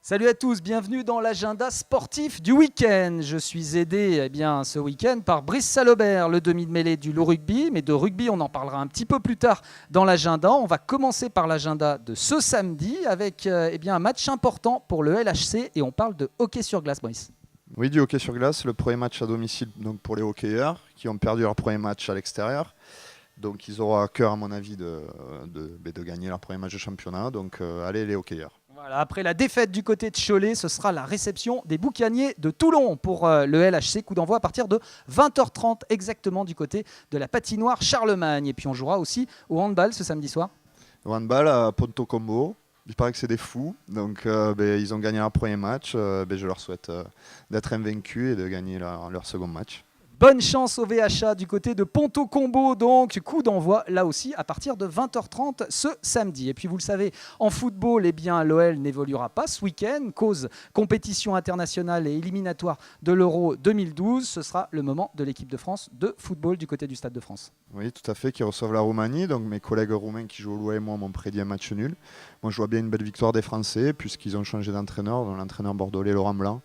Salut à tous, bienvenue dans l'agenda sportif du week-end. Je suis aidé ce week-end par Brice Salobert, le demi de mêlée du Loup Rugby. Mais de rugby, on en parlera un petit peu plus tard dans l'agenda. On va commencer par l'agenda de ce samedi avec un match important pour le LHC et on parle de hockey sur glace, Brice. Oui, du hockey sur glace, le premier match à domicile donc pour les hockeyeurs qui ont perdu leur premier match à l'extérieur. Donc ils auront à cœur, à mon avis, de gagner leur premier match de championnat. Donc allez les hockeyeurs. Voilà, après la défaite du côté de Cholet, ce sera la réception des Boucaniers de Toulon pour le LHC. Coup d'envoi à partir de 20h30 exactement du côté de la patinoire Charlemagne. Et puis on jouera aussi au handball ce samedi soir. Au handball à Ponto Combo. Il paraît que c'est des fous. Donc ils ont gagné leur premier match. Je leur souhaite d'être invaincus et de gagner leur second match. Bonne chance au VHA du côté de Ponto Combo, donc coup d'envoi là aussi à partir de 20h30 ce samedi. Et puis vous le savez, en football, l'OL n'évoluera pas ce week-end, cause compétition internationale et éliminatoire de l'Euro 2012. Ce sera le moment de l'équipe de France de football du côté du Stade de France. Oui, tout à fait, qui reçoivent la Roumanie. Donc mes collègues roumains qui jouent au Loup et moi m'ont prédit un match nul. Moi je vois bien une belle victoire des Français puisqu'ils ont changé d'entraîneur, donc l'entraîneur bordelais Laurent Blanc.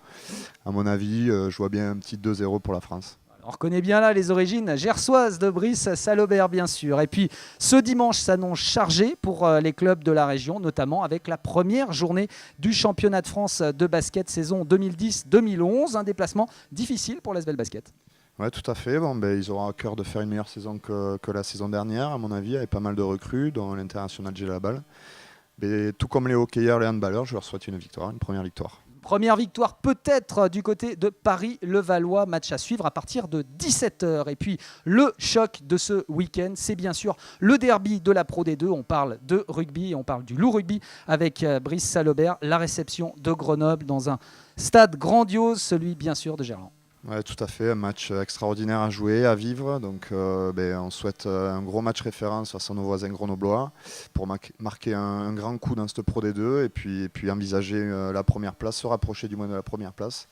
À mon avis, je vois bien un petit 2-0 pour la France. On reconnaît bien là les origines gersoises de Brice Salobert, bien sûr. Et puis, ce dimanche s'annonce chargé pour les clubs de la région, notamment avec la première journée du championnat de France de basket saison 2010-2011. Un déplacement difficile pour l'ASBEL Basket. Oui, tout à fait. Ils auront à cœur de faire une meilleure saison que la saison dernière, à mon avis, avec pas mal de recrues, dont l'international Gilles Labal. Mais tout comme les hockeyeurs, les handballeurs, je leur souhaite une première victoire. Première victoire peut-être du côté de Paris-Levallois, match à suivre à partir de 17h. Et puis le choc de ce week-end, c'est bien sûr le derby de la Pro D2. On parle de rugby, on parle du Loup Rugby avec Brice Salobert, la réception de Grenoble dans un stade grandiose, celui bien sûr de Gerland. Oui, tout à fait, un match extraordinaire à jouer, à vivre. Donc on souhaite un gros match référence face à nos voisins grenoblois pour marquer un grand coup dans cette Pro D2 et puis envisager la première place, se rapprocher du moins de la première place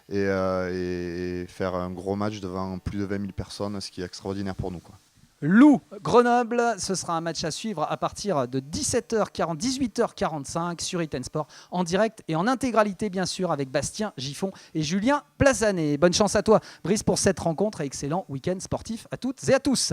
et faire un gros match devant plus de 20 000 personnes, ce qui est extraordinaire pour nous, quoi. Loup, Grenoble, ce sera un match à suivre à partir de 18h45 sur Iten Sport, en direct et en intégralité bien sûr avec Bastien Giffon et Julien Plazanet. Bonne chance à toi Brice pour cette rencontre et excellent week-end sportif à toutes et à tous.